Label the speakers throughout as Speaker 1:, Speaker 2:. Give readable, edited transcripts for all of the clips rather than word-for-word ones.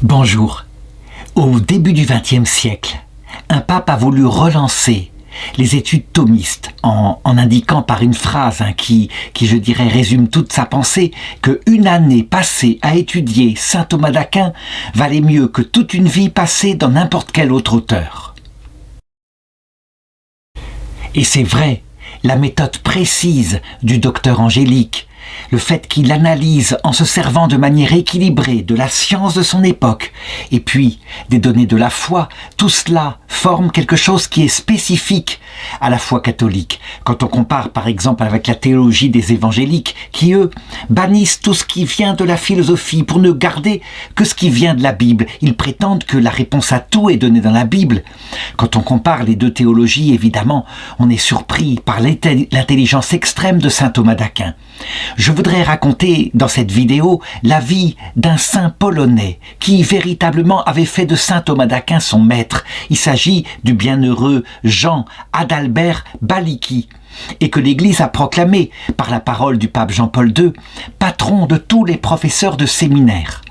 Speaker 1: Bonjour. Au début du XXe siècle, un pape a voulu relancer les études thomistes en indiquant par une phrase qui, je dirais, résume toute sa pensée, qu'une année passée à étudier saint Thomas d'Aquin valait mieux que toute une vie passée dans n'importe quel autre auteur. Et c'est vrai, la méthode précise du docteur Angélique, le fait qu'il analyse en se servant de manière équilibrée de la science de son époque et puis des données de la foi, tout cela forme quelque chose qui est spécifique à la foi catholique. Quand on compare par exemple avec la théologie des évangéliques qui eux bannissent tout ce qui vient de la philosophie pour ne garder que ce qui vient de la Bible. Ils prétendent que la réponse à tout est donnée dans la Bible. Quand on compare les deux théologies, évidemment, on est surpris par l'intelligence extrême de saint Thomas d'Aquin. Je voudrais raconter dans cette vidéo la vie d'un saint polonais qui véritablement avait fait de saint Thomas d'Aquin son maître. Il s'agit du bienheureux Jean Adalbert Balicki et que l'Église a proclamé par la parole du pape Jean-Paul II, patron de tous les professeurs de séminaire.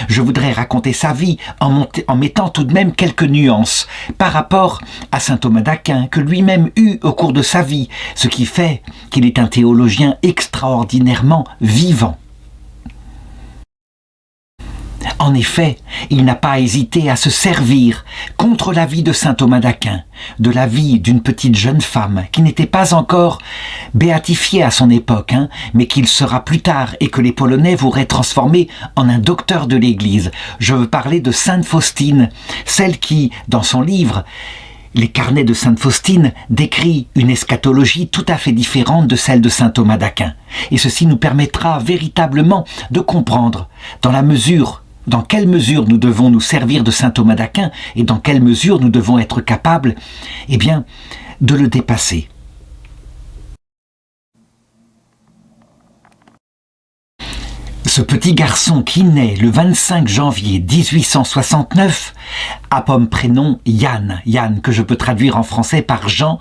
Speaker 1: Je voudrais raconter sa vie en mettant tout de même quelques nuances par rapport à saint Thomas d'Aquin que lui-même eut au cours de sa vie, ce qui fait qu'il est un théologien extraordinairement vivant. En effet, il n'a pas hésité à se servir contre la vie de saint Thomas d'Aquin, de la vie d'une petite jeune femme qui n'était pas encore béatifiée à son époque, mais qu'il sera plus tard et que les Polonais voudraient transformer en un docteur de l'Église. Je veux parler de sainte Faustine, celle qui, dans son livre, Les carnets de sainte Faustine, décrit une eschatologie tout à fait différente de celle de saint Thomas d'Aquin. Et ceci nous permettra véritablement de comprendre dans quelle mesure nous devons nous servir de saint Thomas d'Aquin et dans quelle mesure nous devons être capables, de le dépasser. Ce petit garçon qui naît le 25 janvier 1869 a comme prénom Jan, que je peux traduire en français par Jean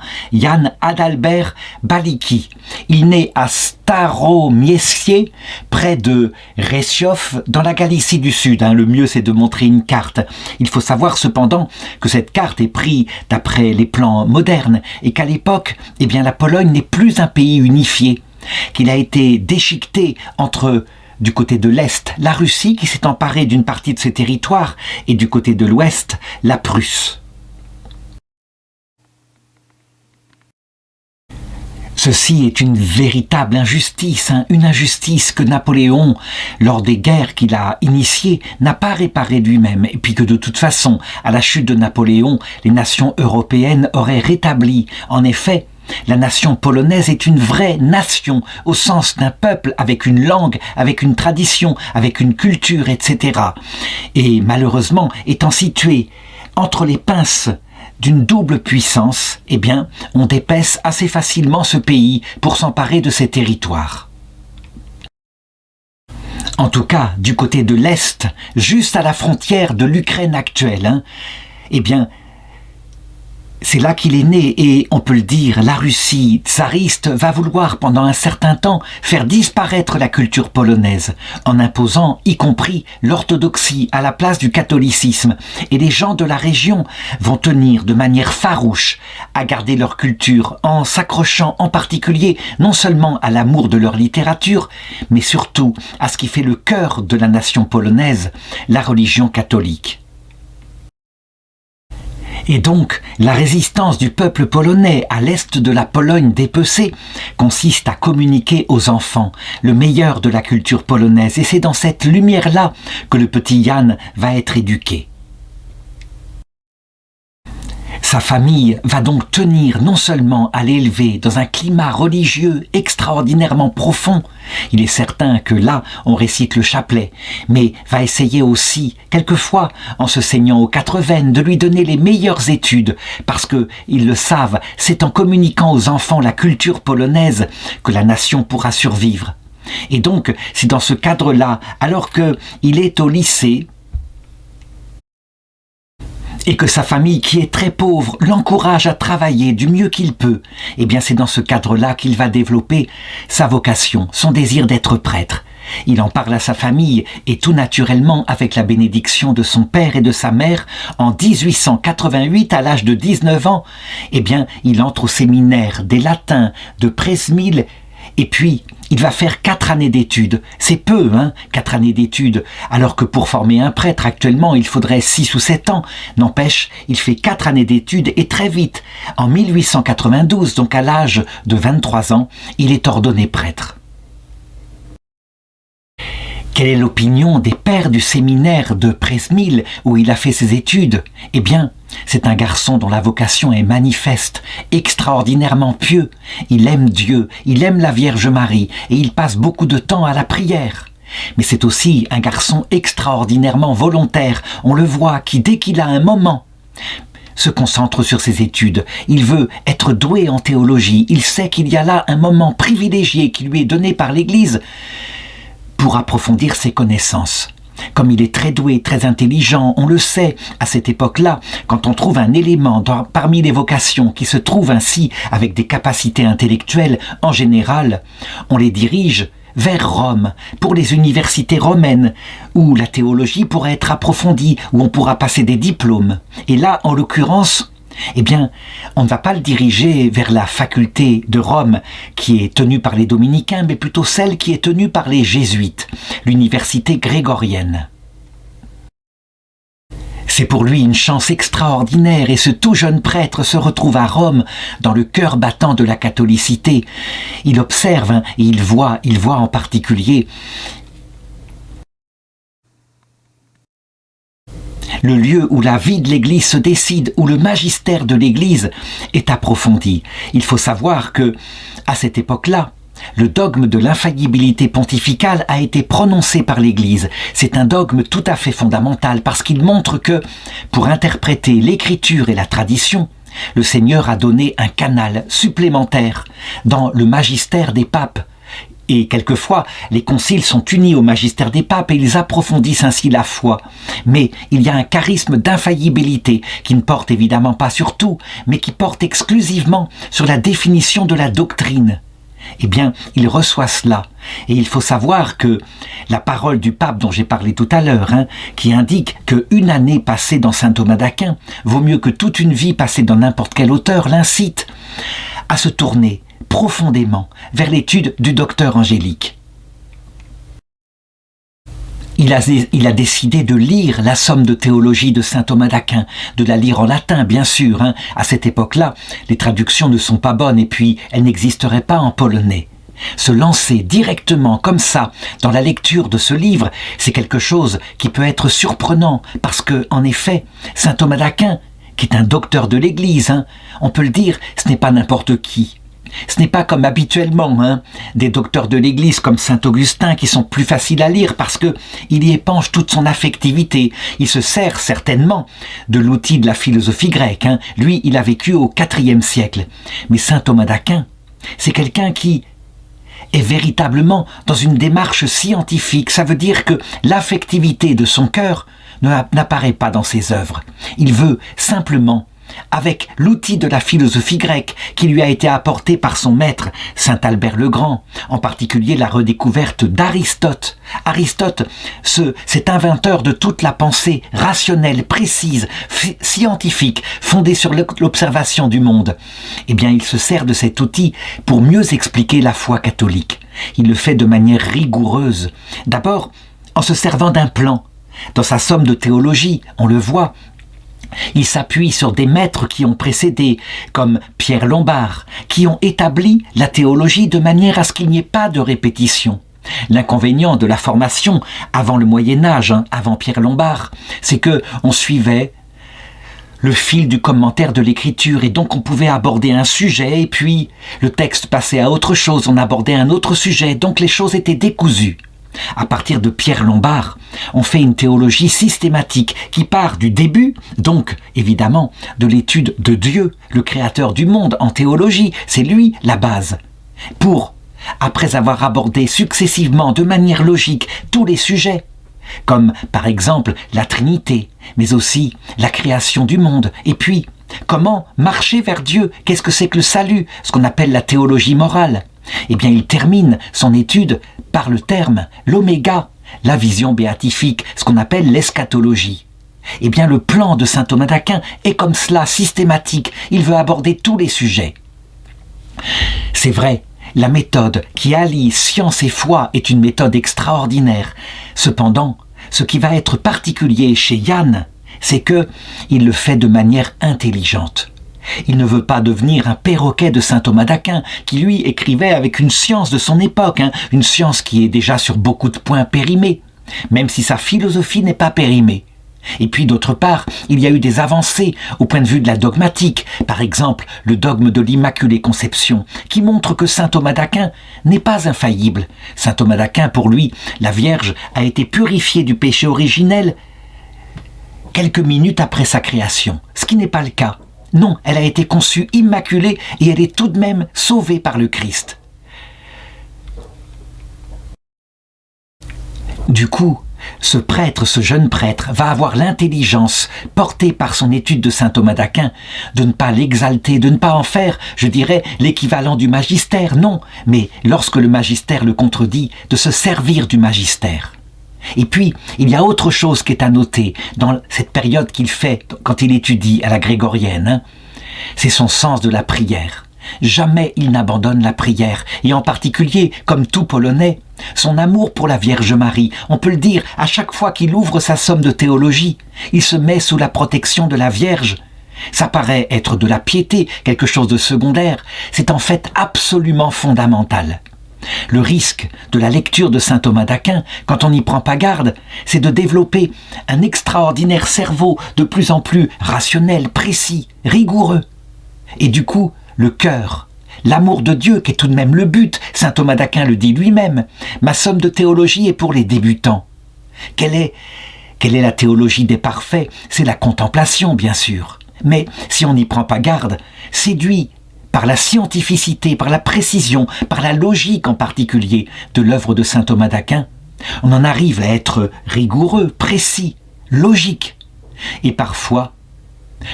Speaker 1: Adalbert Balicki. Il naît à Staromiejście, près de Rzeszów, dans la Galicie du Sud. Le mieux, c'est de montrer une carte. Il faut savoir cependant que cette carte est prise d'après les plans modernes et qu'à l'époque, la Pologne n'est plus un pays unifié, qu'il a été déchiqueté entre du côté de l'Est, la Russie qui s'est emparée d'une partie de ses territoires et du côté de l'Ouest, la Prusse. Ceci est une véritable injustice, une injustice que Napoléon, lors des guerres qu'il a initiées, n'a pas réparée lui-même, et puis que de toute façon, à la chute de Napoléon, les nations européennes auraient rétabli. En effet, la nation polonaise est une vraie nation au sens d'un peuple avec une langue, avec une tradition, avec une culture, etc. Et malheureusement, étant située entre les pinces d'une double puissance, on dépaisse assez facilement ce pays pour s'emparer de ses territoires. En tout cas, du côté de l'Est, juste à la frontière de l'Ukraine actuelle, c'est là qu'il est né et, on peut le dire, la Russie tsariste va vouloir pendant un certain temps faire disparaître la culture polonaise en imposant, y compris, l'orthodoxie à la place du catholicisme. Et les gens de la région vont tenir de manière farouche à garder leur culture en s'accrochant en particulier non seulement à l'amour de leur littérature, mais surtout à ce qui fait le cœur de la nation polonaise, la religion catholique. Et donc, la résistance du peuple polonais à l'est de la Pologne dépecée consiste à communiquer aux enfants le meilleur de la culture polonaise. Et c'est dans cette lumière-là que le petit Jan va être éduqué. Sa famille va donc tenir non seulement à l'élever dans un climat religieux extraordinairement profond, il est certain que là on récite le chapelet, mais va essayer aussi, quelquefois, en se saignant aux quatre veines, de lui donner les meilleures études, parce que, ils le savent, c'est en communiquant aux enfants la culture polonaise que la nation pourra survivre. Et donc, c'est dans ce cadre-là, alors qu'il est au lycée, et que sa famille, qui est très pauvre, l'encourage à travailler du mieux qu'il peut, c'est dans ce cadre-là qu'il va développer sa vocation, son désir d'être prêtre. Il en parle à sa famille et tout naturellement, avec la bénédiction de son père et de sa mère, en 1888, à l'âge de 19 ans, eh bien, il entre au séminaire des Latins de Presmyle. Et puis, il va faire 4 années d'études. C'est peu, 4 années d'études. Alors que pour former un prêtre, actuellement, il faudrait 6 ou 7 ans. N'empêche, il fait 4 années d'études et très vite, en 1892, donc à l'âge de 23 ans, il est ordonné prêtre. Quelle est l'opinion des pères du séminaire de Presmyle où il a fait ses études? Eh bien, c'est un garçon dont la vocation est manifeste, extraordinairement pieux. Il aime Dieu, il aime la Vierge Marie et il passe beaucoup de temps à la prière. Mais c'est aussi un garçon extraordinairement volontaire, on le voit, qui dès qu'il a un moment, se concentre sur ses études. Il veut être doué en théologie, il sait qu'il y a là un moment privilégié qui lui est donné par l'Église pour approfondir ses connaissances. Comme il est très doué, très intelligent, on le sait à cette époque-là, quand on trouve un élément parmi les vocations qui se trouve ainsi avec des capacités intellectuelles, en général, on les dirige vers Rome, pour les universités romaines, où la théologie pourrait être approfondie, où on pourra passer des diplômes. Et là, en l'occurrence, eh bien, on ne va pas le diriger vers la faculté de Rome qui est tenue par les dominicains, mais plutôt celle qui est tenue par les jésuites, l'université grégorienne. C'est pour lui une chance extraordinaire et ce tout jeune prêtre se retrouve à Rome, dans le cœur battant de la catholicité. Il observe et il voit en particulier le lieu où la vie de l'Église se décide, où le magistère de l'Église est approfondi. Il faut savoir que, à cette époque-là, le dogme de l'infaillibilité pontificale a été prononcé par l'Église. C'est un dogme tout à fait fondamental parce qu'il montre que, pour interpréter l'Écriture et la tradition, le Seigneur a donné un canal supplémentaire dans le magistère des papes. Et quelquefois, les conciles sont unis au magistère des papes et ils approfondissent ainsi la foi. Mais il y a un charisme d'infaillibilité qui ne porte évidemment pas sur tout, mais qui porte exclusivement sur la définition de la doctrine. Eh bien, il reçoit cela. Et il faut savoir que la parole du pape dont j'ai parlé tout à l'heure, qui indique qu'une année passée dans saint Thomas d'Aquin vaut mieux que toute une vie passée dans n'importe quel auteur, l'incite à se tourner profondément vers l'étude du docteur angélique. Il a décidé de lire la somme de théologie de saint Thomas d'Aquin, de la lire en latin, bien sûr. À cette époque-là, les traductions ne sont pas bonnes et puis elles n'existeraient pas en polonais. Se lancer directement comme ça dans la lecture de ce livre, c'est quelque chose qui peut être surprenant parce que, en effet, saint Thomas d'Aquin, qui est un docteur de l'Église, on peut le dire, ce n'est pas n'importe qui. Ce n'est pas comme habituellement des docteurs de l'Église comme saint Augustin qui sont plus faciles à lire parce que il y épanche toute son affectivité. Il se sert certainement de l'outil de la philosophie grecque. Lui, il a vécu au IVe siècle. Mais saint Thomas d'Aquin, c'est quelqu'un qui est véritablement dans une démarche scientifique. Ça veut dire que l'affectivité de son cœur n'apparaît pas dans ses œuvres. Il veut simplement, avec l'outil de la philosophie grecque qui lui a été apporté par son maître, saint Albert le Grand, en particulier la redécouverte d'Aristote. Aristote, cet inventeur de toute la pensée rationnelle, précise, scientifique, fondée sur l'observation du monde. Eh bien, il se sert de cet outil pour mieux expliquer la foi catholique. Il le fait de manière rigoureuse. D'abord, en se servant d'un plan. Dans sa somme de théologie, on le voit, il s'appuie sur des maîtres qui ont précédé, comme Pierre Lombard, qui ont établi la théologie de manière à ce qu'il n'y ait pas de répétition. L'inconvénient de la formation avant le Moyen-Âge, avant Pierre Lombard, c'est que on suivait le fil du commentaire de l'écriture et donc on pouvait aborder un sujet et puis le texte passait à autre chose, on abordait un autre sujet, donc les choses étaient décousues. À partir de Pierre Lombard, on fait une théologie systématique qui part du début, donc évidemment de l'étude de Dieu, le créateur du monde en théologie, c'est lui la base. Pour, après avoir abordé successivement de manière logique tous les sujets, comme par exemple la Trinité, mais aussi la création du monde, et puis comment marcher vers Dieu, qu'est-ce que c'est que le salut, ce qu'on appelle la théologie morale. Eh bien, il termine son étude par le terme, l'oméga, la vision béatifique, ce qu'on appelle l'eschatologie. Eh bien, le plan de saint Thomas d'Aquin est comme cela, systématique. Il veut aborder tous les sujets. C'est vrai, la méthode qui allie science et foi est une méthode extraordinaire. Cependant, ce qui va être particulier chez Yann, c'est que il le fait de manière intelligente. Il ne veut pas devenir un perroquet de saint Thomas d'Aquin, qui lui écrivait avec une science de son époque, une science qui est déjà sur beaucoup de points périmée, même si sa philosophie n'est pas périmée. Et puis d'autre part, il y a eu des avancées au point de vue de la dogmatique, par exemple le dogme de l'Immaculée Conception, qui montre que saint Thomas d'Aquin n'est pas infaillible. Saint Thomas d'Aquin, pour lui, la Vierge a été purifiée du péché originel quelques minutes après sa création, ce qui n'est pas le cas. Non, elle a été conçue immaculée et elle est tout de même sauvée par le Christ. Du coup, ce prêtre, ce jeune prêtre, va avoir l'intelligence, portée par son étude de saint Thomas d'Aquin, de ne pas l'exalter, de ne pas en faire, je dirais, l'équivalent du magistère, non, mais lorsque le magistère le contredit, de se servir du magistère. Et puis, il y a autre chose qui est à noter dans cette période qu'il fait quand il étudie à la grégorienne, c'est son sens de la prière. Jamais il n'abandonne la prière, et en particulier, comme tout Polonais, son amour pour la Vierge Marie. On peut le dire, à chaque fois qu'il ouvre sa somme de théologie, il se met sous la protection de la Vierge. Ça paraît être de la piété, quelque chose de secondaire, c'est en fait absolument fondamental. Le risque de la lecture de saint Thomas d'Aquin, quand on n'y prend pas garde, c'est de développer un extraordinaire cerveau de plus en plus rationnel, précis, rigoureux. Et du coup, le cœur, l'amour de Dieu qui est tout de même le but, saint Thomas d'Aquin le dit lui-même, ma somme de théologie est pour les débutants. Quelle est la théologie des parfaits? C'est la contemplation, bien sûr. Mais si on n'y prend pas garde, séduit par la scientificité, par la précision, par la logique en particulier de l'œuvre de saint Thomas d'Aquin, on en arrive à être rigoureux, précis, logique. Et parfois,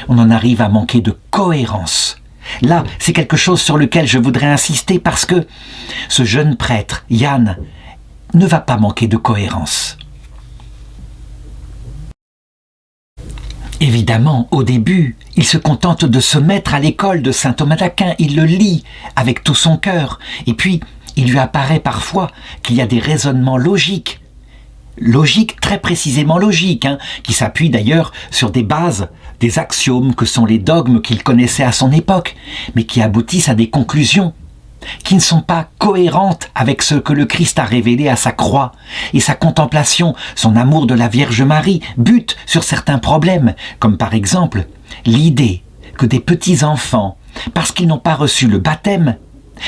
Speaker 1: on en arrive à manquer de cohérence. Là, c'est quelque chose sur lequel je voudrais insister parce que ce jeune prêtre, Yann, ne va pas manquer de cohérence. Évidemment, au début, il se contente de se mettre à l'école de saint Thomas d'Aquin, il le lit avec tout son cœur, et puis il lui apparaît parfois qu'il y a des raisonnements logiques, très précisément logiques, qui s'appuient d'ailleurs sur des bases, des axiomes que sont les dogmes qu'il connaissait à son époque, mais qui aboutissent à des conclusions qui ne sont pas cohérentes avec ce que le Christ a révélé à sa croix. Et sa contemplation, son amour de la Vierge Marie, bute sur certains problèmes, comme par exemple l'idée que des petits-enfants, parce qu'ils n'ont pas reçu le baptême,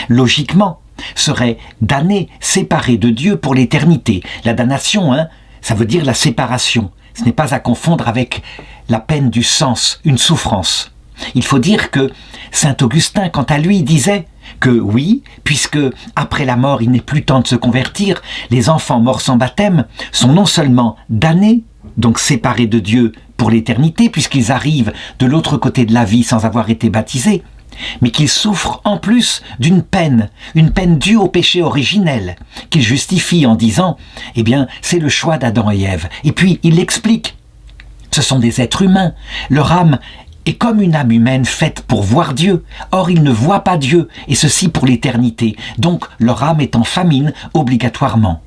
Speaker 1: logiquement, seraient damnés, séparés de Dieu pour l'éternité. La damnation, ça veut dire la séparation. Ce n'est pas à confondre avec la peine du sens, une souffrance. Il faut dire que saint Augustin, quant à lui, disait que oui, puisque après la mort il n'est plus temps de se convertir, les enfants morts sans baptême sont non seulement damnés, donc séparés de Dieu pour l'éternité, puisqu'ils arrivent de l'autre côté de la vie sans avoir été baptisés, mais qu'ils souffrent en plus d'une peine, une peine due au péché originel, qu'ils justifient en disant « Eh bien, c'est le choix d'Adam et Ève ». Et puis, il l'explique. Ce sont des êtres humains. Leur âme est comme une âme humaine faite pour voir Dieu. Or, ils ne voient pas Dieu, et ceci pour l'éternité. Donc, leur âme est en famine obligatoirement.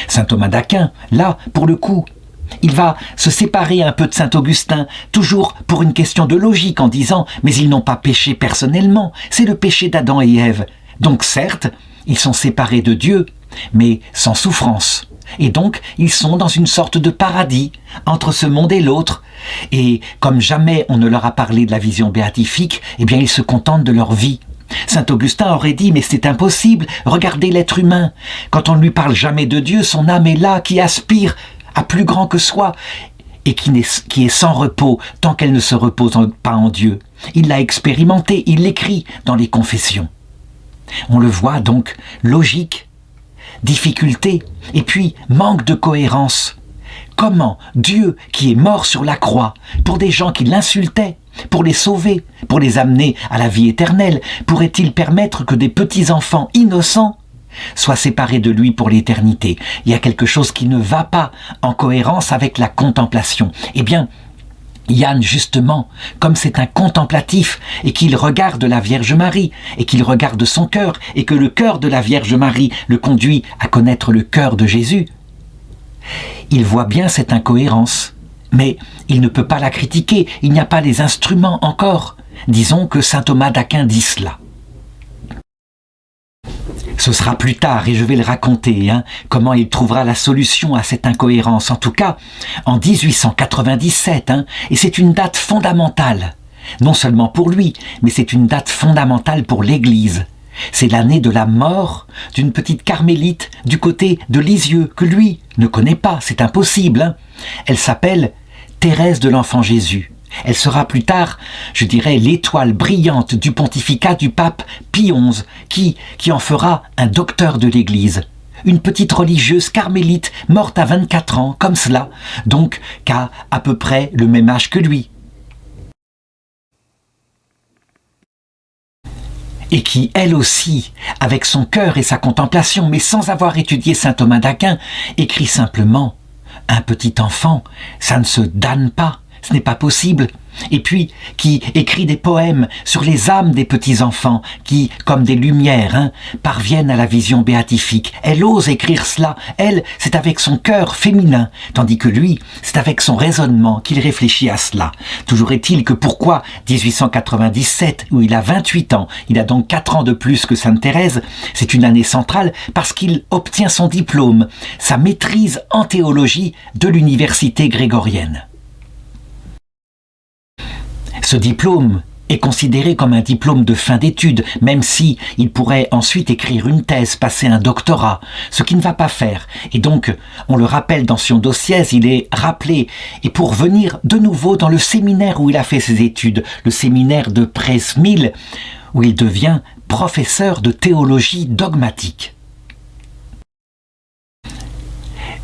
Speaker 1: Saint Thomas d'Aquin, là, pour le coup, il va se séparer un peu de saint Augustin, toujours pour une question de logique, en disant « Mais ils n'ont pas péché personnellement, c'est le péché d'Adam et Ève. Donc certes, ils sont séparés de Dieu, mais sans souffrance. Et donc, ils sont dans une sorte de paradis, entre ce monde et l'autre. Et comme jamais on ne leur a parlé de la vision béatifique, eh bien ils se contentent de leur vie. Saint Augustin aurait dit « Mais c'est impossible, regardez l'être humain. Quand on ne lui parle jamais de Dieu, son âme est là, qui aspire à plus grand que soi, et qui est sans repos tant qu'elle ne se repose pas en Dieu. Il l'a expérimenté, il l'écrit dans les confessions. » On le voit donc, logique, difficulté, et puis manque de cohérence. comment Dieu, qui est mort sur la croix, pour des gens qui l'insultaient, pour les sauver, pour les amener à la vie éternelle, pourrait-il permettre que des petits-enfants innocents soient séparés de lui pour l'éternité? Il y a quelque chose qui ne va pas en cohérence avec la contemplation. Eh bien, Yann, justement, comme c'est un contemplatif et qu'il regarde la Vierge Marie et qu'il regarde son cœur et que le cœur de la Vierge Marie le conduit à connaître le cœur de Jésus, il voit bien cette incohérence. Mais il ne peut pas la critiquer, il n'y a pas les instruments encore. Disons que saint Thomas d'Aquin dit cela. Ce sera plus tard et je vais le raconter, comment il trouvera la solution à cette incohérence. En tout cas, en 1897, et c'est une date fondamentale. Non seulement pour lui, mais c'est une date fondamentale pour l'Église. C'est l'année de la mort d'une petite carmélite du côté de Lisieux, que lui ne connaît pas, c'est impossible. Elle s'appelle Thérèse de l'Enfant Jésus. Elle sera plus tard, je dirais, l'étoile brillante du pontificat du pape Pie XI, qui en fera un docteur de l'Église. Une petite religieuse carmélite morte à 24 ans, comme cela, donc qu'a à peu près le même âge que lui. Et qui, elle aussi, avec son cœur et sa contemplation, mais sans avoir étudié saint Thomas d'Aquin, écrit simplement « Un petit enfant, ça ne se damne pas, ce n'est pas possible ». Et puis, qui écrit des poèmes sur les âmes des petits-enfants, qui, comme des lumières, parviennent à la vision béatifique. Elle ose écrire cela, elle, c'est avec son cœur féminin, tandis que lui, c'est avec son raisonnement qu'il réfléchit à cela. Toujours est-il que pourquoi 1897, où il a 28 ans, il a donc 4 ans de plus que Sainte Thérèse, c'est une année centrale parce qu'il obtient son diplôme, sa maîtrise en théologie de l'université grégorienne. Ce diplôme est considéré comme un diplôme de fin d'études, même si il pourrait ensuite écrire une thèse, passer un doctorat, ce qu'il ne va pas faire. Et donc, on le rappelle dans Sion Dossièse, il est rappelé, et pour venir de nouveau dans le séminaire où il a fait ses études, le séminaire de Presmil, où il devient professeur de théologie dogmatique.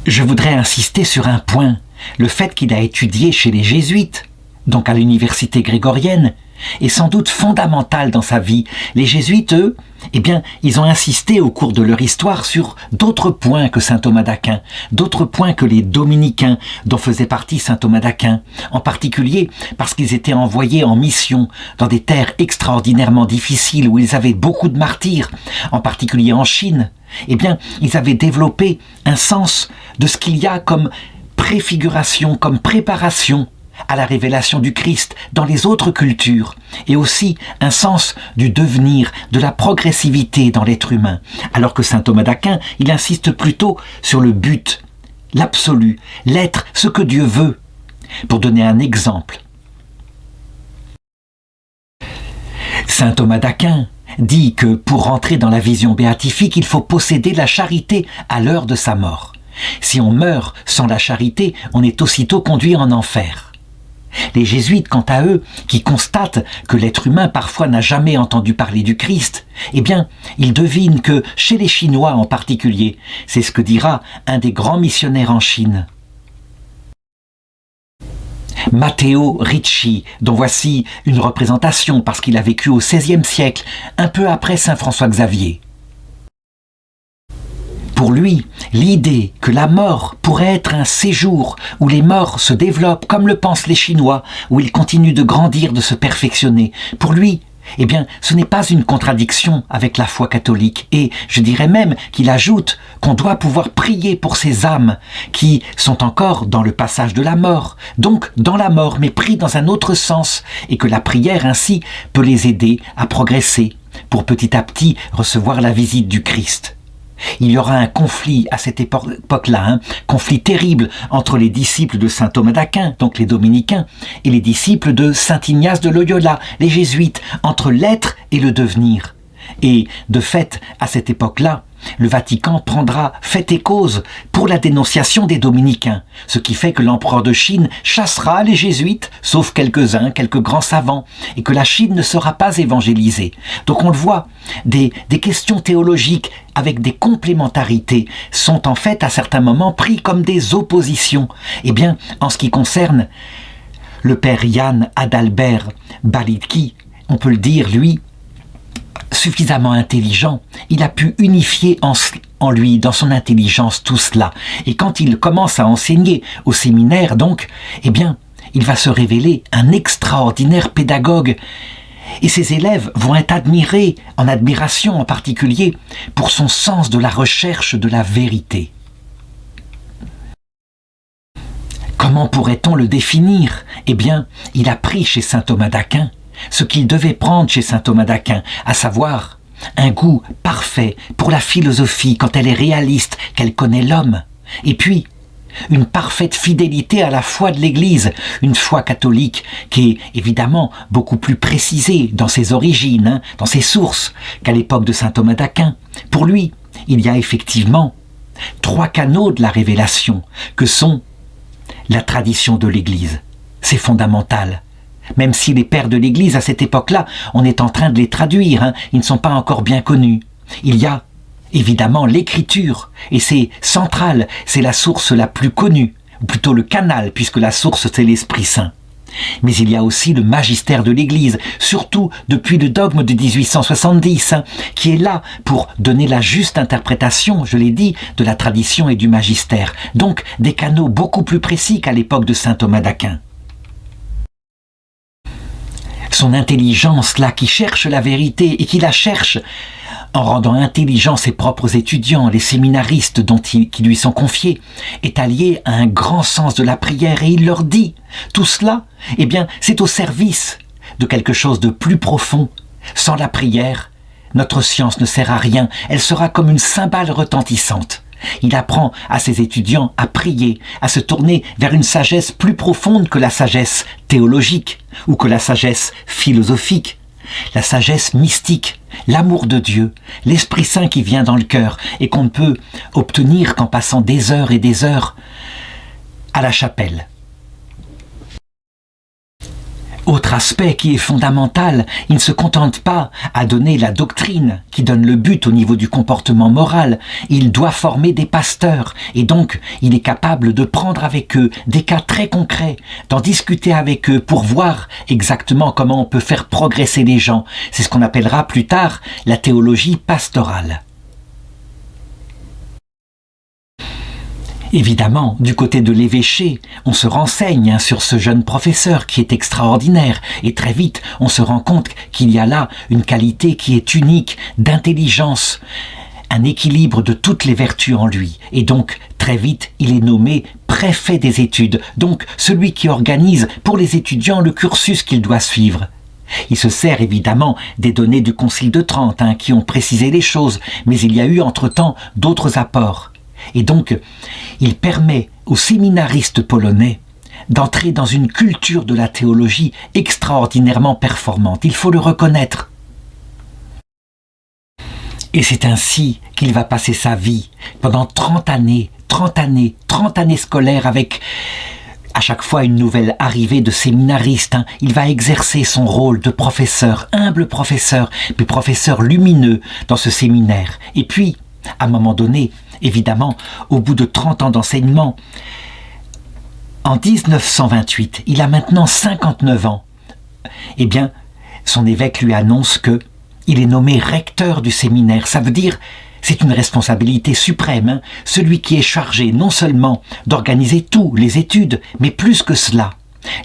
Speaker 1: Je voudrais insister sur un point, le fait qu'il a étudié chez les jésuites, donc à l'université grégorienne, est sans doute fondamental dans sa vie. Les jésuites, eux, ils ont insisté au cours de leur histoire sur d'autres points que saint Thomas d'Aquin, d'autres points que les dominicains dont faisait partie saint Thomas d'Aquin, en particulier parce qu'ils étaient envoyés en mission dans des terres extraordinairement difficiles où ils avaient beaucoup de martyrs, en particulier en Chine. Ils avaient développé un sens de ce qu'il y a comme préfiguration, comme préparation à la révélation du Christ dans les autres cultures, et aussi un sens du devenir, de la progressivité dans l'être humain, alors que saint Thomas d'Aquin, il insiste plutôt sur le but, l'absolu, l'être, ce que Dieu veut. Pour donner un exemple, saint Thomas d'Aquin dit que pour entrer dans la vision béatifique, il faut posséder la charité à l'heure de sa mort. Si on meurt sans la charité, on est aussitôt conduit en enfer. Les jésuites, quant à eux, qui constatent que l'être humain parfois n'a jamais entendu parler du Christ, ils devinent que, chez les Chinois en particulier, c'est ce que dira un des grands missionnaires en Chine, Matteo Ricci, dont voici une représentation parce qu'il a vécu au XVIe siècle, un peu après saint François Xavier. Pour lui, l'idée que la mort pourrait être un séjour où les morts se développent comme le pensent les Chinois, où ils continuent de grandir, de se perfectionner, pour lui, ce n'est pas une contradiction avec la foi catholique. Et je dirais même qu'il ajoute qu'on doit pouvoir prier pour ces âmes qui sont encore dans le passage de la mort, donc dans la mort, mais pris dans un autre sens, et que la prière ainsi peut les aider à progresser, pour petit à petit recevoir la visite du Christ. Il y aura un conflit à cette époque-là, conflit terrible entre les disciples de saint Thomas d'Aquin, donc les dominicains, et les disciples de saint Ignace de Loyola, les jésuites, entre l'être et le devenir. Et de fait, à cette époque-là, le Vatican prendra fait et cause pour la dénonciation des dominicains, ce qui fait que l'empereur de Chine chassera les jésuites, sauf quelques-uns, quelques grands savants, et que la Chine ne sera pas évangélisée. Donc on le voit, des questions théologiques avec des complémentarités sont en fait à certains moments pris comme des oppositions. Eh bien, en ce qui concerne le père Jan Adalbert Balitki, on peut le dire, lui, suffisamment intelligent, il a pu unifier en lui, dans son intelligence, tout cela. Et quand il commence à enseigner au séminaire, donc, eh bien, il va se révéler un extraordinaire pédagogue. Et ses élèves vont être admirés, en admiration en particulier, pour son sens de la recherche de la vérité. Comment pourrait-on le définir? Eh bien, il a pris chez saint Thomas d'Aquin ce qu'il devait prendre chez saint Thomas d'Aquin, à savoir un goût parfait pour la philosophie quand elle est réaliste, qu'elle connaît l'homme, et puis une parfaite fidélité à la foi de l'Église, une foi catholique qui est évidemment beaucoup plus précisée dans ses origines, dans ses sources, qu'à l'époque de saint Thomas d'Aquin. Pour lui, il y a effectivement 3 canaux de la révélation, que sont la tradition de l'Église. C'est fondamental. Même si les pères de l'Église, à cette époque-là, on est en train de les traduire, ils ne sont pas encore bien connus. Il y a évidemment l'Écriture, et c'est central, c'est la source la plus connue, ou plutôt le canal, puisque la source c'est l'Esprit Saint. Mais il y a aussi le magistère de l'Église, surtout depuis le dogme de 1870, qui est là pour donner la juste interprétation, je l'ai dit, de la tradition et du magistère. Donc des canaux beaucoup plus précis qu'à l'époque de saint Thomas d'Aquin. Son intelligence, là, qui cherche la vérité et qui la cherche en rendant intelligents ses propres étudiants, les séminaristes qui lui sont confiés, est allié à un grand sens de la prière. Et il leur dit, tout cela, eh bien, c'est au service de quelque chose de plus profond. Sans la prière, notre science ne sert à rien, elle sera comme une cymbale retentissante. Il apprend à ses étudiants à prier, à se tourner vers une sagesse plus profonde que la sagesse théologique ou que la sagesse philosophique. La sagesse mystique, l'amour de Dieu, l'Esprit Saint qui vient dans le cœur et qu'on ne peut obtenir qu'en passant des heures et des heures à la chapelle. Autre aspect qui est fondamental, il ne se contente pas à donner la doctrine qui donne le but au niveau du comportement moral, il doit former des pasteurs et donc il est capable de prendre avec eux des cas très concrets, d'en discuter avec eux pour voir exactement comment on peut faire progresser les gens. C'est ce qu'on appellera plus tard la théologie pastorale. Évidemment, du côté de l'évêché, on se renseigne sur ce jeune professeur qui est extraordinaire et très vite on se rend compte qu'il y a là une qualité qui est unique, d'intelligence, un équilibre de toutes les vertus en lui. Et donc, très vite, il est nommé préfet des études, donc celui qui organise pour les étudiants le cursus qu'ils doivent suivre. Il se sert évidemment des données du Concile de Trente qui ont précisé les choses, mais il y a eu entre-temps d'autres apports. Et donc, il permet aux séminaristes polonais d'entrer dans une culture de la théologie extraordinairement performante. Il faut le reconnaître. Et c'est ainsi qu'il va passer sa vie pendant 30 années scolaires avec à chaque fois une nouvelle arrivée de séminaristes. Il va exercer son rôle de professeur, humble professeur, mais professeur lumineux dans ce séminaire. Et puis, à un moment donné, évidemment, au bout de 30 ans d'enseignement, en 1928, il a maintenant 59 ans, eh bien, son évêque lui annonce qu'il est nommé recteur du séminaire. Ça veut dire, c'est une responsabilité suprême, celui qui est chargé non seulement d'organiser tous les études, mais plus que cela.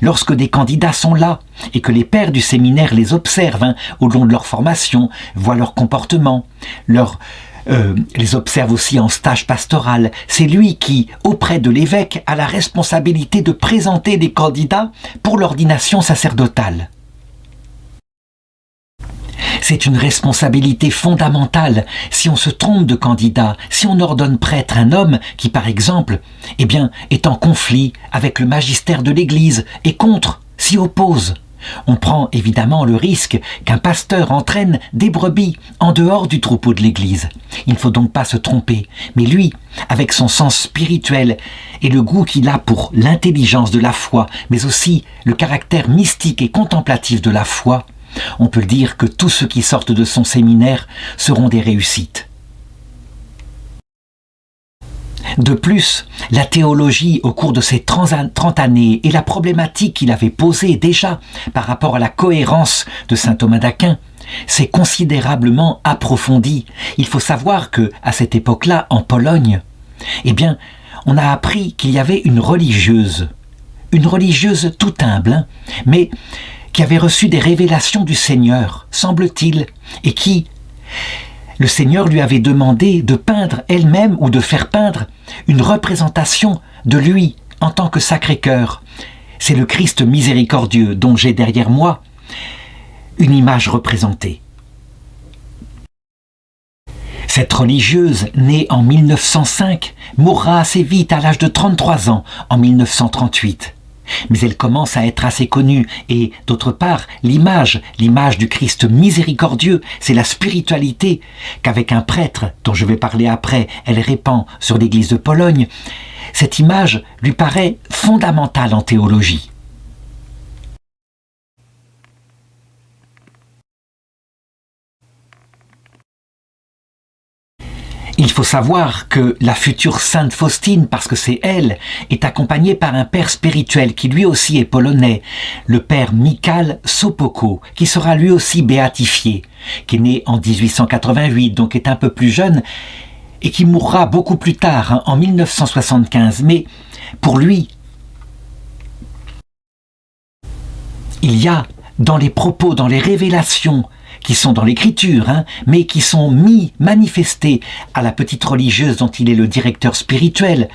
Speaker 1: Lorsque des candidats sont là et que les pères du séminaire les observent au long de leur formation, voient leur comportement, les observe aussi en stage pastoral. C'est lui qui, auprès de l'évêque, a la responsabilité de présenter les candidats pour l'ordination sacerdotale. C'est une responsabilité fondamentale. Si on se trompe de candidat, si on ordonne prêtre un homme qui, par exemple, est en conflit avec le magistère de l'Église et s'y oppose, On prend évidemment le risque qu'un pasteur entraîne des brebis en dehors du troupeau de l'Église. Il ne faut donc pas se tromper. Mais lui, avec son sens spirituel et le goût qu'il a pour l'intelligence de la foi, mais aussi le caractère mystique et contemplatif de la foi, on peut dire que tous ceux qui sortent de son séminaire seront des réussites. De plus, la théologie au cours de ces 30 années et la problématique qu'il avait posée déjà par rapport à la cohérence de saint Thomas d'Aquin s'est considérablement approfondie. Il faut savoir que à cette époque-là, en Pologne, on a appris qu'il y avait une religieuse tout humble, mais qui avait reçu des révélations du Seigneur, semble-t-il, et qui, le Seigneur lui avait demandé de peindre elle-même ou de faire peindre une représentation de lui en tant que Sacré-Cœur. C'est le Christ miséricordieux dont j'ai derrière moi une image représentée. Cette religieuse, née en 1905, mourra assez vite à l'âge de 33 ans, en 1938. Mais elle commence à être assez connue et d'autre part, l'image du Christ miséricordieux, c'est la spiritualité qu'avec un prêtre, dont je vais parler après, elle répand sur l'église de Pologne. Cette image lui paraît fondamentale en théologie. Il faut savoir que la future sainte Faustine, parce que c'est elle, est accompagnée par un père spirituel qui lui aussi est polonais, le père Michał Sopocko, qui sera lui aussi béatifié, qui est né en 1888, donc est un peu plus jeune, et qui mourra beaucoup plus tard, en 1975. Mais pour lui, il y a dans les propos, dans les révélations, qui sont dans l'écriture, mais qui sont manifestés à la petite religieuse dont il est le directeur spirituel,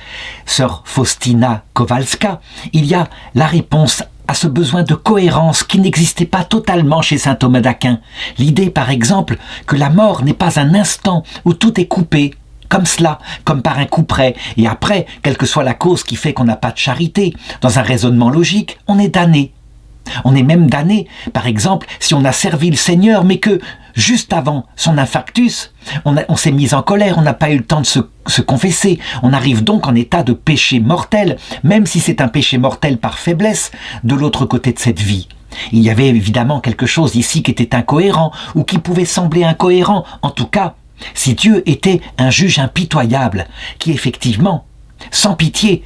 Speaker 1: sœur Faustina Kowalska, il y a la réponse à ce besoin de cohérence qui n'existait pas totalement chez saint Thomas d'Aquin. L'idée, par exemple, que la mort n'est pas un instant où tout est coupé, comme cela, comme par un couperet, et après, quelle que soit la cause qui fait qu'on n'a pas de charité, dans un raisonnement logique, on est damné. On est même damné, par exemple, si on a servi le Seigneur, mais que, juste avant son infarctus, on s'est mis en colère, on n'a pas eu le temps de se confesser. On arrive donc en état de péché mortel, même si c'est un péché mortel par faiblesse, de l'autre côté de cette vie. Il y avait évidemment quelque chose ici qui était incohérent, ou qui pouvait sembler incohérent, en tout cas, si Dieu était un juge impitoyable, qui effectivement, sans pitié,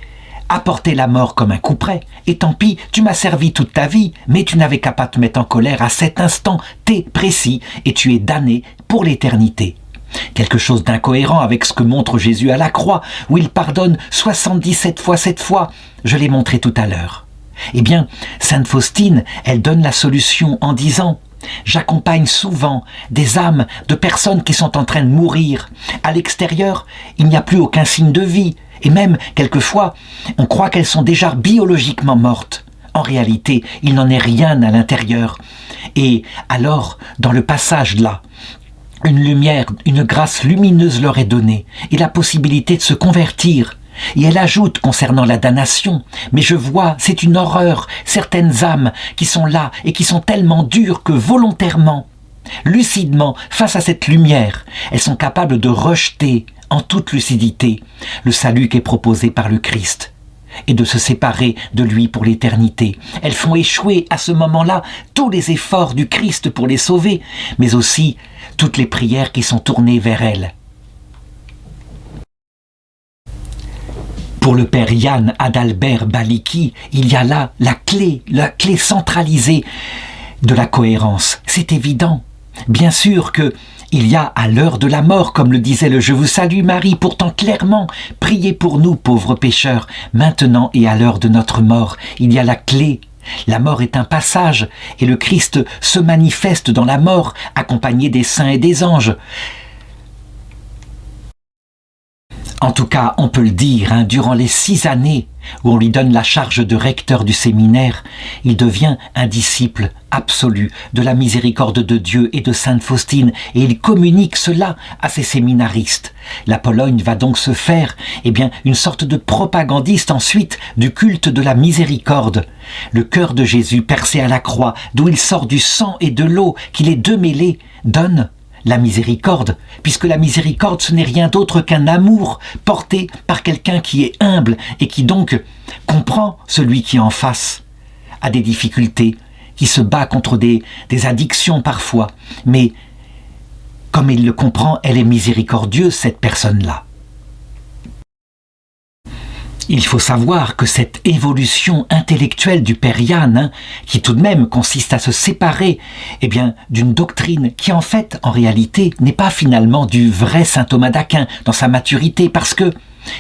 Speaker 1: apporter la mort comme un couperet, et tant pis, tu m'as servi toute ta vie, mais tu n'avais qu'à pas te mettre en colère à cet instant T précis, et tu es damné pour l'éternité. Quelque chose d'incohérent avec ce que montre Jésus à la croix, où il pardonne 77 fois 7 fois, je l'ai montré tout à l'heure. Eh bien, sainte Faustine, elle donne la solution en disant: j'accompagne souvent des âmes de personnes qui sont en train de mourir. À l'extérieur, il n'y a plus aucun signe de vie. Et même, quelquefois, on croit qu'elles sont déjà biologiquement mortes. En réalité, il n'en est rien à l'intérieur. Et alors, dans le passage là, une lumière, une grâce lumineuse leur est donnée, et la possibilité de se convertir. Et elle ajoute concernant la damnation: mais je vois, c'est une horreur, certaines âmes qui sont là et qui sont tellement dures que volontairement, lucidement, face à cette lumière, elles sont capables de rejeter en toute lucidité le salut qui est proposé par le Christ et de se séparer de lui pour l'éternité. Elles font échouer à ce moment-là tous les efforts du Christ pour les sauver, mais aussi toutes les prières qui sont tournées vers elles. Pour le père Jan Adalbert Balicki, il y a là la clé centralisée de la cohérence. C'est évident. Bien sûr que il y a à l'heure de la mort, comme le disait le Je vous salue Marie, pourtant clairement, priez pour nous pauvres pécheurs, maintenant et à l'heure de notre mort. Il y a la clé. La mort est un passage, et le Christ se manifeste dans la mort, accompagné des saints et des anges. En tout cas, on peut le dire, durant les 6 années où on lui donne la charge de recteur du séminaire, il devient un disciple absolu de la miséricorde de Dieu et de Sainte Faustine, et il communique cela à ses séminaristes. La Pologne va donc se faire une sorte de propagandiste ensuite du culte de la miséricorde. Le cœur de Jésus percé à la croix, d'où il sort du sang et de l'eau, qui les deux mêlés donne la miséricorde, puisque la miséricorde ce n'est rien d'autre qu'un amour porté par quelqu'un qui est humble et qui donc comprend celui qui en face a des difficultés, qui se bat contre des addictions parfois, mais comme il le comprend, elle est miséricordieuse, cette personne-là. Il faut savoir que cette évolution intellectuelle du Père Yann, qui tout de même consiste à se séparer d'une doctrine qui en réalité, n'est pas finalement du vrai saint Thomas d'Aquin dans sa maturité, parce que,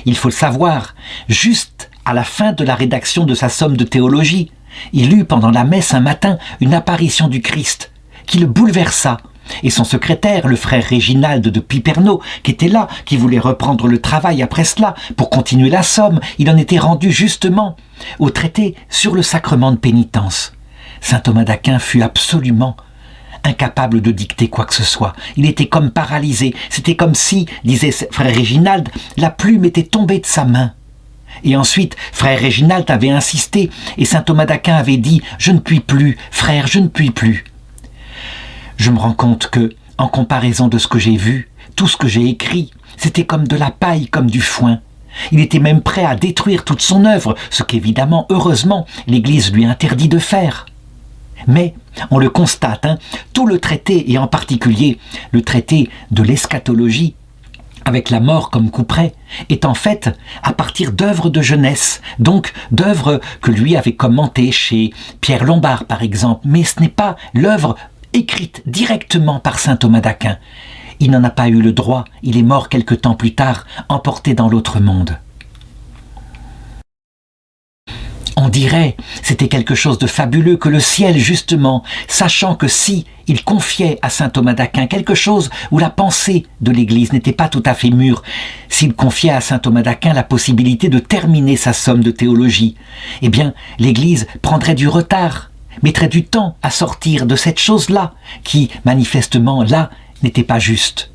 Speaker 1: il faut le savoir, juste à la fin de la rédaction de sa somme de théologie, il eut pendant la messe un matin une apparition du Christ qui le bouleversa. Et son secrétaire, le frère Réginald de Piperno, qui était là, qui voulait reprendre le travail après cela pour continuer la somme, il en était rendu justement au traité sur le sacrement de pénitence. Saint Thomas d'Aquin fut absolument incapable de dicter quoi que ce soit. Il était comme paralysé. C'était comme si, disait frère Réginald, la plume était tombée de sa main. Et ensuite, frère Réginald avait insisté, et saint Thomas d'Aquin avait dit « Je ne puis plus, frère, je ne puis plus ». Je me rends compte que, en comparaison de ce que j'ai vu, tout ce que j'ai écrit, c'était comme de la paille, comme du foin. Il était même prêt à détruire toute son œuvre, ce qu'évidemment, heureusement, l'Église lui interdit de faire. Mais, on le constate, tout le traité, et en particulier le traité de l'eschatologie, avec la mort comme couperet, est en fait à partir d'œuvres de jeunesse, donc d'œuvres que lui avait commentées chez Pierre Lombard par exemple, mais ce n'est pas l'œuvre écrite directement par saint Thomas d'Aquin. Il n'en a pas eu le droit, il est mort quelque temps plus tard, emporté dans l'autre monde. On dirait, c'était quelque chose de fabuleux que le ciel, justement, sachant que si il confiait à saint Thomas d'Aquin quelque chose où la pensée de l'Église n'était pas tout à fait mûre, s'il confiait à saint Thomas d'Aquin la possibilité de terminer sa somme de théologie, l'Église prendrait du retard, mettrait du temps à sortir de cette chose-là, qui, manifestement, là, n'était pas juste.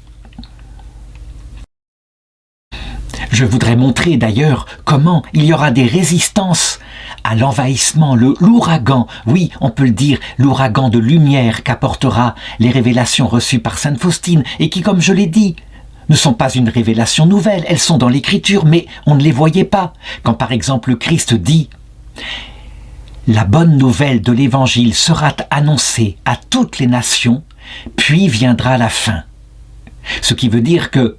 Speaker 1: Je voudrais montrer d'ailleurs comment il y aura des résistances à l'envahissement, l'ouragan, oui, on peut le dire, l'ouragan de lumière qu'apportera les révélations reçues par sainte Faustine, et qui, comme je l'ai dit, ne sont pas une révélation nouvelle, elles sont dans l'Écriture, mais on ne les voyait pas. Quand par exemple le Christ dit « La bonne nouvelle de l'Évangile sera annoncée à toutes les nations, puis viendra la fin. » Ce qui veut dire que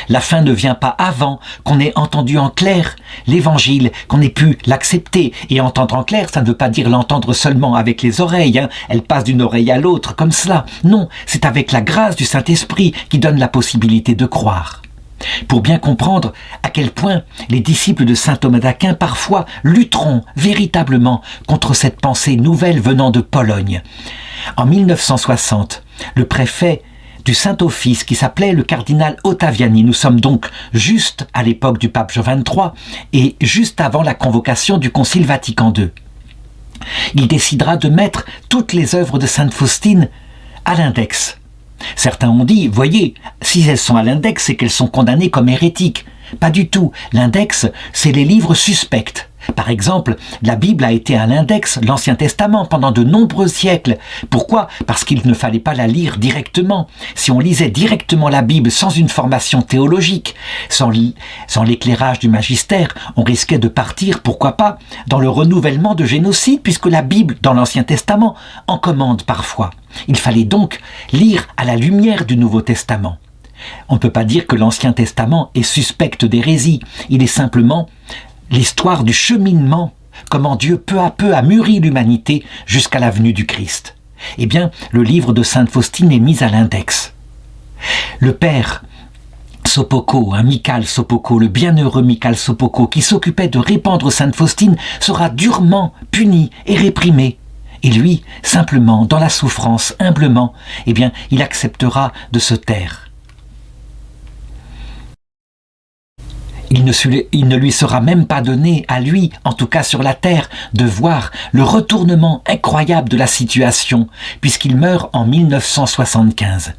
Speaker 1: la fin ne vient pas avant qu'on ait entendu en clair l'Évangile, qu'on ait pu l'accepter. Et entendre en clair, ça ne veut pas dire l'entendre seulement avec les oreilles, elle passe d'une oreille à l'autre comme cela. Non, c'est avec la grâce du Saint-Esprit qui donne la possibilité de croire. Pour bien comprendre à quel point les disciples de saint Thomas d'Aquin parfois lutteront véritablement contre cette pensée nouvelle venant de Pologne. En 1960, le préfet du Saint-Office qui s'appelait le cardinal Ottaviani, nous sommes donc juste à l'époque du pape Jean XXIII et juste avant la convocation du Concile Vatican II. Il décidera de mettre toutes les œuvres de sainte Faustine à l'index. Certains ont dit, voyez, si elles sont à l'index, c'est qu'elles sont condamnées comme hérétiques. Pas du tout. L'index, c'est les livres suspects. Par exemple, la Bible a été à l'index, l'Ancien Testament, pendant de nombreux siècles. Pourquoi ? Parce qu'il ne fallait pas la lire directement. Si on lisait directement la Bible sans une formation théologique, sans l'éclairage du magistère, on risquait de partir, pourquoi pas, dans le renouvellement de génocide, puisque la Bible, dans l'Ancien Testament, en commande parfois. Il fallait donc lire à la lumière du Nouveau Testament. On ne peut pas dire que l'Ancien Testament est suspect d'hérésie. Il est simplement l'histoire du cheminement, comment Dieu peu à peu a mûri l'humanité jusqu'à la venue du Christ. Eh bien, le livre de sainte Faustine est mis à l'index. Le père Sopocko, Michal Sopocko, le bienheureux Michal Sopocko, qui s'occupait de répandre sainte Faustine, sera durement puni et réprimé. Et lui, simplement, dans la souffrance, humblement, il acceptera de se taire. Il ne lui sera même pas donné, à lui, en tout cas sur la terre, de voir le retournement incroyable de la situation, puisqu'il meurt en 1975.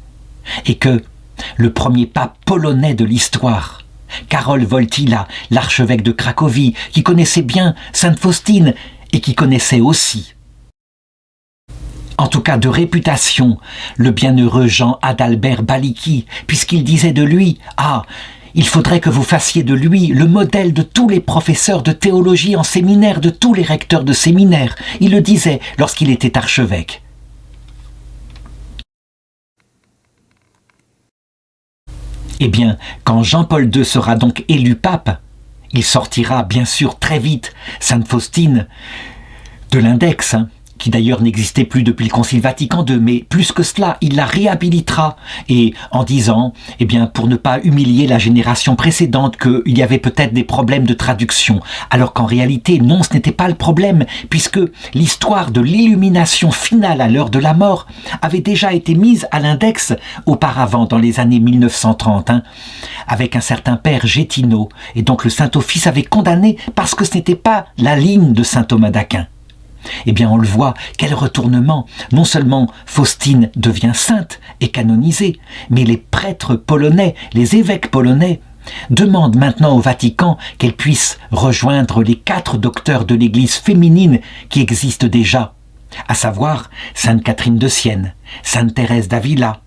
Speaker 1: Et que le premier pape polonais de l'histoire, Karol Wojtyła, l'archevêque de Cracovie, qui connaissait bien Sainte Faustine et qui connaissait aussi, en tout cas de réputation, le bienheureux Jean Adalbert Balicki, puisqu'il disait de lui « Ah, il faudrait que vous fassiez de lui le modèle de tous les professeurs de théologie en séminaire, de tous les recteurs de séminaire. » Il le disait lorsqu'il était archevêque. Eh bien, quand Jean-Paul II sera donc élu pape, il sortira bien sûr très vite Sainte Faustine de l'index, qui d'ailleurs n'existait plus depuis le Concile Vatican II, mais plus que cela, il la réhabilitera, et en disant, eh bien, pour ne pas humilier la génération précédente, qu'il y avait peut-être des problèmes de traduction, alors qu'en réalité, non, ce n'était pas le problème, puisque l'histoire de l'illumination finale à l'heure de la mort avait déjà été mise à l'index auparavant, dans les années 1930, avec un certain père Gétineau, et donc le Saint-Office avait condamné parce que ce n'était pas la ligne de saint Thomas d'Aquin. Eh bien, on le voit, quel retournement. Non seulement Faustine devient sainte et canonisée, mais les prêtres polonais, les évêques polonais, demandent maintenant au Vatican qu'elle puisse rejoindre les 4 docteurs de l'Église féminine qui existent déjà, à savoir Sainte Catherine de Sienne, Sainte Thérèse d'Avila,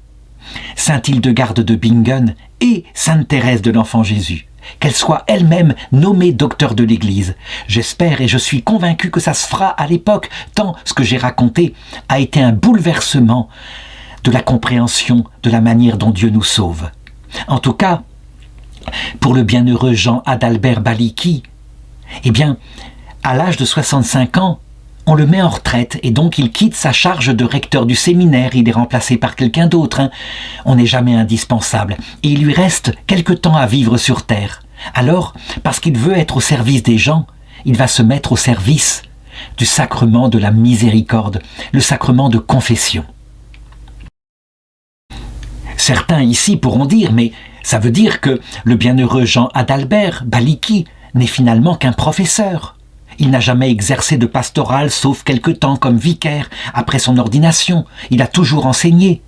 Speaker 1: Sainte Hildegarde de Bingen et Sainte Thérèse de l'Enfant Jésus. Qu'elle soit elle-même nommée docteur de l'Église. J'espère et je suis convaincu que ça se fera à l'époque, tant ce que j'ai raconté a été un bouleversement de la compréhension de la manière dont Dieu nous sauve. En tout cas, pour le bienheureux Jean Adalbert Balicki, eh bien, à l'âge de 65 ans, on le met en retraite et donc il quitte sa charge de recteur du séminaire, il est remplacé par quelqu'un d'autre. On n'est jamais indispensable. Et il lui reste quelque temps à vivre sur terre. Alors, parce qu'il veut être au service des gens, il va se mettre au service du sacrement de la miséricorde, le sacrement de confession. Certains ici pourront dire, mais ça veut dire que le bienheureux Jean Adalbert Balicki n'est finalement qu'un professeur. Il n'a jamais exercé de pastoral sauf quelque temps comme vicaire après son ordination. Il a toujours enseigné.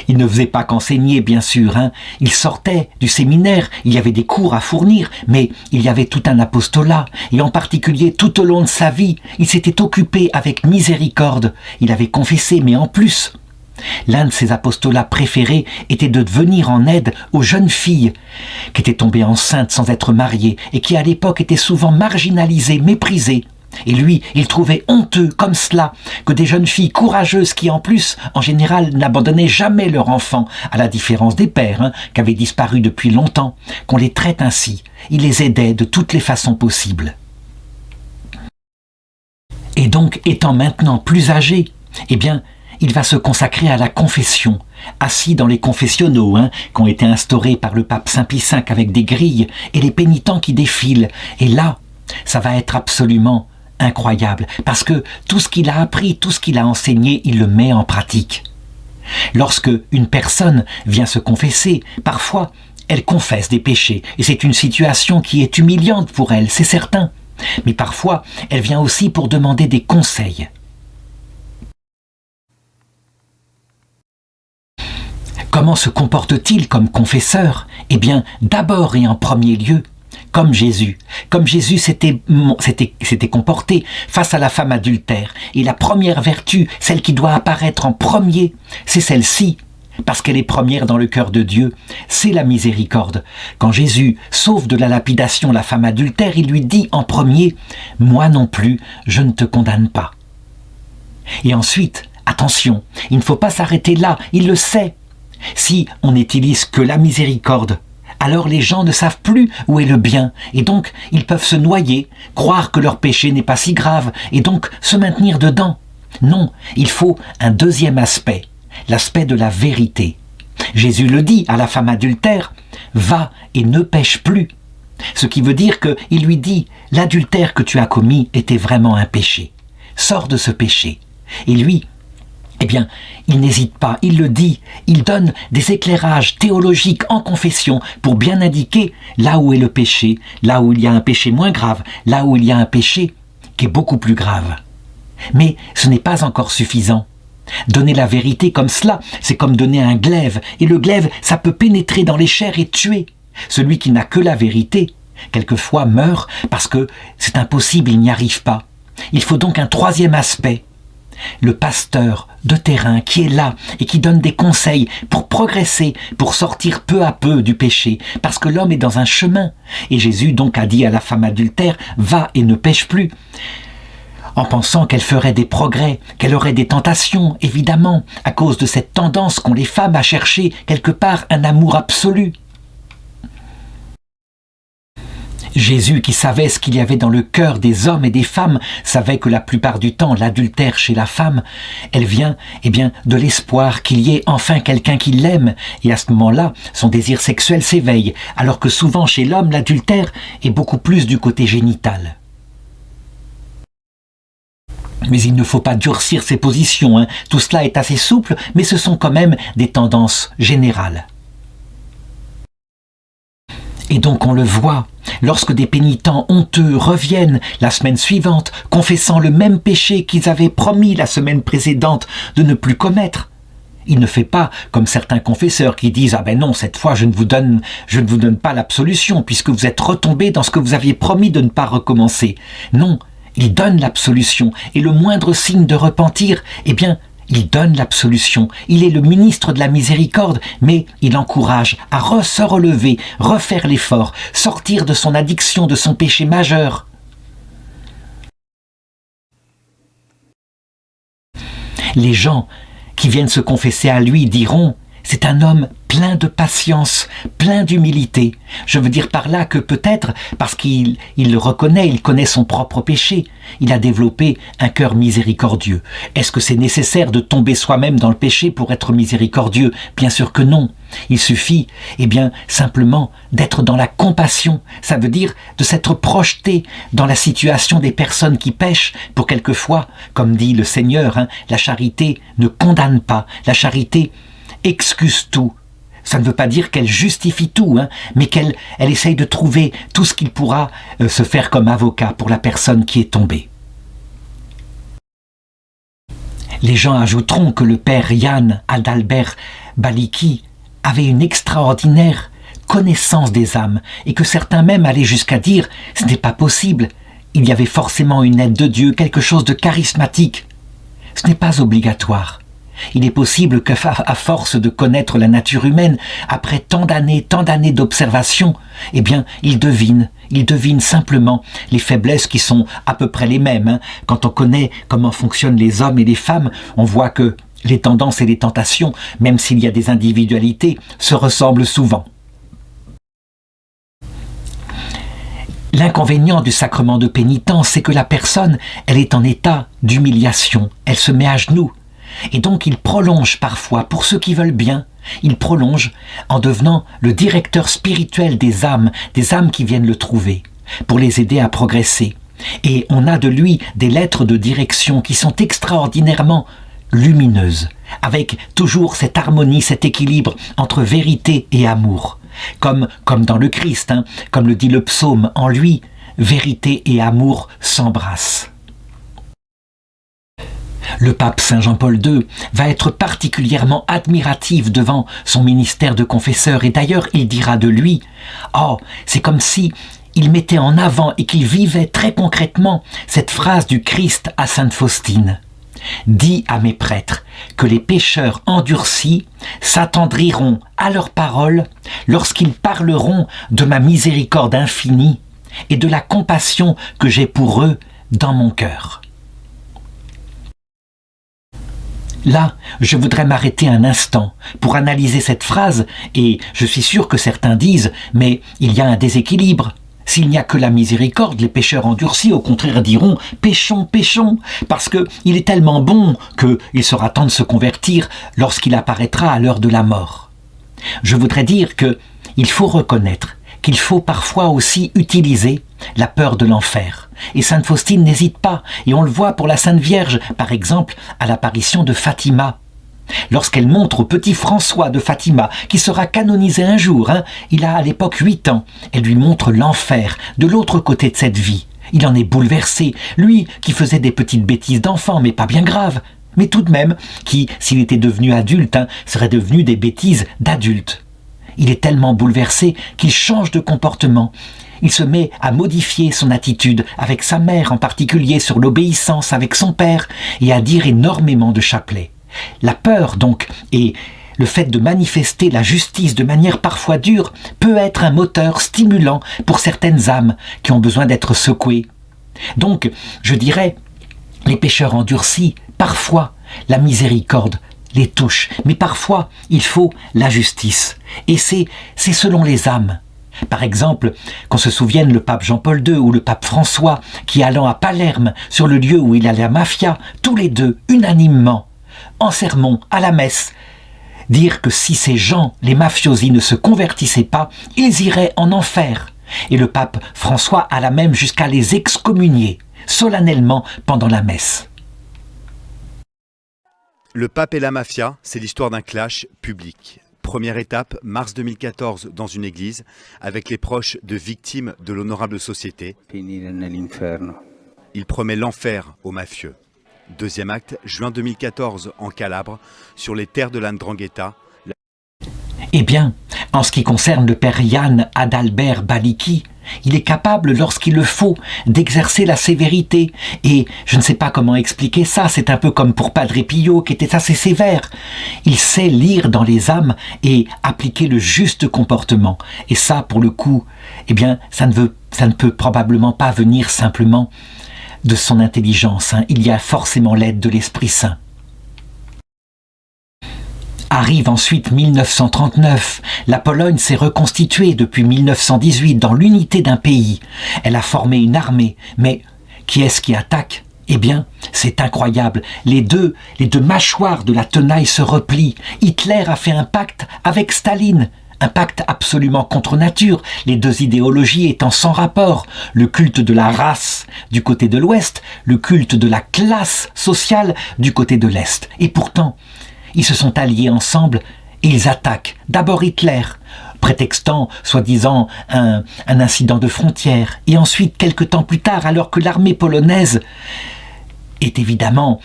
Speaker 1: Il ne faisait pas qu'enseigner, bien sûr. Il sortait du séminaire, il y avait des cours à fournir, mais il y avait tout un apostolat. Et en particulier, tout au long de sa vie, il s'était occupé avec miséricorde. Il avait confessé, mais en plus, l'un de ses apostolats préférés était de venir en aide aux jeunes filles qui étaient tombées enceintes sans être mariées et qui à l'époque étaient souvent marginalisées, méprisées. Et lui, il trouvait honteux comme cela que des jeunes filles courageuses qui en plus, en général, n'abandonnaient jamais leur enfant, à la différence des pères, qui avaient disparu depuis longtemps, qu'on les traite ainsi. Il les aidait de toutes les façons possibles. Et donc, étant maintenant plus âgé, eh bien, il va se consacrer à la confession, assis dans les confessionnaux qui ont été instaurés par le pape Saint Pie V avec des grilles et les pénitents qui défilent. Et là, ça va être absolument incroyable, parce que tout ce qu'il a appris, tout ce qu'il a enseigné, il le met en pratique. Lorsque une personne vient se confesser, parfois, elle confesse des péchés, et c'est une situation qui est humiliante pour elle, c'est certain. Mais parfois, elle vient aussi pour demander des conseils. Comment se comporte-t-il comme confesseur ? Eh bien, d'abord et en premier lieu, comme Jésus. Comme Jésus s'était comporté face à la femme adultère. Et la première vertu, celle qui doit apparaître en premier, c'est celle-ci, parce qu'elle est première dans le cœur de Dieu, c'est la miséricorde. Quand Jésus sauve de la lapidation la femme adultère, il lui dit en premier « Moi non plus, je ne te condamne pas ». Et ensuite, attention, il ne faut pas s'arrêter là, il le sait. Si on n'utilise que la miséricorde, alors les gens ne savent plus où est le bien, et donc ils peuvent se noyer, croire que leur péché n'est pas si grave, et donc se maintenir dedans. Non, il faut un deuxième aspect, l'aspect de la vérité. Jésus le dit à la femme adultère, « Va et ne pêche plus ». Ce qui veut dire qu'il lui dit, l'adultère que tu as commis était vraiment un péché. Sors de ce péché. Et lui, eh bien, il n'hésite pas, il le dit, il donne des éclairages théologiques en confession pour bien indiquer là où est le péché, là où il y a un péché moins grave, là où il y a un péché qui est beaucoup plus grave. Mais ce n'est pas encore suffisant. Donner la vérité comme cela, c'est comme donner un glaive, et le glaive, ça peut pénétrer dans les chairs et tuer. Celui qui n'a que la vérité, quelquefois meurt parce que c'est impossible, il n'y arrive pas. Il faut donc un troisième aspect. Le pasteur de terrain qui est là et qui donne des conseils pour progresser, pour sortir peu à peu du péché, parce que l'homme est dans un chemin. Et Jésus donc a dit à la femme adultère, « Va et ne pêche plus », en pensant qu'elle ferait des progrès, qu'elle aurait des tentations, évidemment, à cause de cette tendance qu'ont les femmes à chercher quelque part un amour absolu. Jésus, qui savait ce qu'il y avait dans le cœur des hommes et des femmes, savait que la plupart du temps, l'adultère chez la femme, elle vient de l'espoir qu'il y ait enfin quelqu'un qui l'aime. Et à ce moment-là, son désir sexuel s'éveille, alors que souvent chez l'homme, l'adultère est beaucoup plus du côté génital. Mais il ne faut pas durcir ses positions, hein. Tout cela est assez souple, mais ce sont quand même des tendances générales. Et donc on le voit, lorsque des pénitents honteux reviennent la semaine suivante, confessant le même péché qu'ils avaient promis la semaine précédente de ne plus commettre, il ne fait pas comme certains confesseurs qui disent « Ah ben non, cette fois je ne vous donne pas l'absolution puisque vous êtes retombés dans ce que vous aviez promis de ne pas recommencer. » Non, il donne l'absolution et le moindre signe de repentir, il donne l'absolution. Il est le ministre de la miséricorde, mais il encourage à se relever, refaire l'effort, sortir de son addiction, de son péché majeur. Les gens qui viennent se confesser à lui diront « C'est un homme plein de patience, plein d'humilité. » Je veux dire par là que peut-être, parce qu'il le reconnaît, il connaît son propre péché, il a développé un cœur miséricordieux. Est-ce que c'est nécessaire de tomber soi-même dans le péché pour être miséricordieux? Bien sûr que non. Il suffit, simplement d'être dans la compassion. Ça veut dire de s'être projeté dans la situation des personnes qui pêchent pour quelquefois, comme dit le Seigneur, la charité ne condamne pas, la charité excuse tout. Ça ne veut pas dire qu'elle justifie tout, mais qu'elle essaye de trouver tout ce qu'il pourra se faire comme avocat pour la personne qui est tombée. Les gens ajouteront que le père Jan Adalbert Baliki avait une extraordinaire connaissance des âmes et que certains même allaient jusqu'à dire « ce n'est pas possible, il y avait forcément une aide de Dieu, quelque chose de charismatique ». Ce n'est pas obligatoire. Il est possible qu'à force de connaître la nature humaine, après tant d'années d'observation, il devine simplement les faiblesses qui sont à peu près les mêmes. Quand on connaît comment fonctionnent les hommes et les femmes, on voit que les tendances et les tentations, même s'il y a des individualités, se ressemblent souvent. L'inconvénient du sacrement de pénitence, c'est que la personne, elle est en état d'humiliation, elle se met à genoux. Et donc il prolonge parfois, pour ceux qui veulent bien, il prolonge en devenant le directeur spirituel des âmes qui viennent le trouver, pour les aider à progresser. Et on a de lui des lettres de direction qui sont extraordinairement lumineuses, avec toujours cette harmonie, cet équilibre entre vérité et amour. Comme dans le Christ, comme le dit le psaume, en lui, vérité et amour s'embrassent. Le pape Saint Jean-Paul II va être particulièrement admiratif devant son ministère de confesseur et d'ailleurs il dira de lui « Oh, c'est comme si il mettait en avant et qu'il vivait très concrètement cette phrase du Christ à Sainte Faustine. Dis à mes prêtres que les pécheurs endurcis s'attendriront à leurs paroles lorsqu'ils parleront de ma miséricorde infinie et de la compassion que j'ai pour eux dans mon cœur. » Là, je voudrais m'arrêter un instant pour analyser cette phrase et je suis sûr que certains disent « mais il y a un déséquilibre ». S'il n'y a que la miséricorde, les pécheurs endurcis, au contraire, diront « péchons, péchons », parce qu'il est tellement bon qu'il sera temps de se convertir lorsqu'il apparaîtra à l'heure de la mort. Je voudrais dire qu'il faut reconnaître qu'il faut parfois aussi utiliser la peur de l'enfer. Et sainte Faustine n'hésite pas, et on le voit pour la Sainte Vierge, par exemple, à l'apparition de Fatima. Lorsqu'elle montre au petit François de Fatima, qui sera canonisé un jour, il a à l'époque 8 ans, elle lui montre l'enfer, de l'autre côté de cette vie. Il en est bouleversé, lui qui faisait des petites bêtises d'enfant, mais pas bien graves, mais tout de même, qui, s'il était devenu adulte, serait devenu des bêtises d'adulte. Il est tellement bouleversé qu'il change de comportement. Il se met à modifier son attitude avec sa mère, en particulier sur l'obéissance avec son père, et à dire énormément de chapelets. La peur, donc, et le fait de manifester la justice de manière parfois dure peut être un moteur stimulant pour certaines âmes qui ont besoin d'être secouées. Donc, je dirais, les pécheurs endurcis, parfois, la miséricorde les touche, mais parfois, il faut la justice. Et c'est selon les âmes. Par exemple, qu'on se souvienne le pape Jean-Paul II ou le pape François, qui allant à Palerme, sur le lieu où il allait la mafia, tous les deux, unanimement, en sermon, à la messe, dire que si ces gens, les mafiosi, ne se convertissaient pas, ils iraient en enfer. Et le pape François alla même jusqu'à les excommunier, solennellement pendant la messe.
Speaker 2: Le pape et la mafia, c'est l'histoire d'un clash public. Première étape, mars 2014, dans une église, avec les proches de victimes de l'honorable société. Il promet l'enfer aux mafieux. Deuxième acte, juin 2014, en Calabre, sur les terres de la 'Ndrangheta.
Speaker 1: Eh bien, en ce qui concerne le père Yann Adalbert Baliki, il est capable, lorsqu'il le faut, d'exercer la sévérité. Et je ne sais pas comment expliquer ça, c'est un peu comme pour Padre Pio, qui était assez sévère. Il sait lire dans les âmes et appliquer le juste comportement. Et ça, pour le coup, eh bien, ça ne peut probablement pas venir simplement de son intelligence. Il y a forcément l'aide de l'Esprit Saint. Arrive ensuite 1939. La Pologne s'est reconstituée depuis 1918 dans l'unité d'un pays. Elle a formé une armée. Mais qui est-ce qui attaque ? Eh bien, c'est incroyable. Les deux mâchoires de la tenaille se replient. Hitler a fait un pacte avec Staline. Un pacte absolument contre nature, les deux idéologies étant sans rapport. Le culte de la race du côté de l'Ouest, le culte de la classe sociale du côté de l'Est. Et pourtant, ils se sont alliés ensemble et ils attaquent d'abord Hitler, prétextant, soi-disant, un incident de frontière. Et ensuite, quelque temps plus tard, alors que l'armée polonaise est évidemment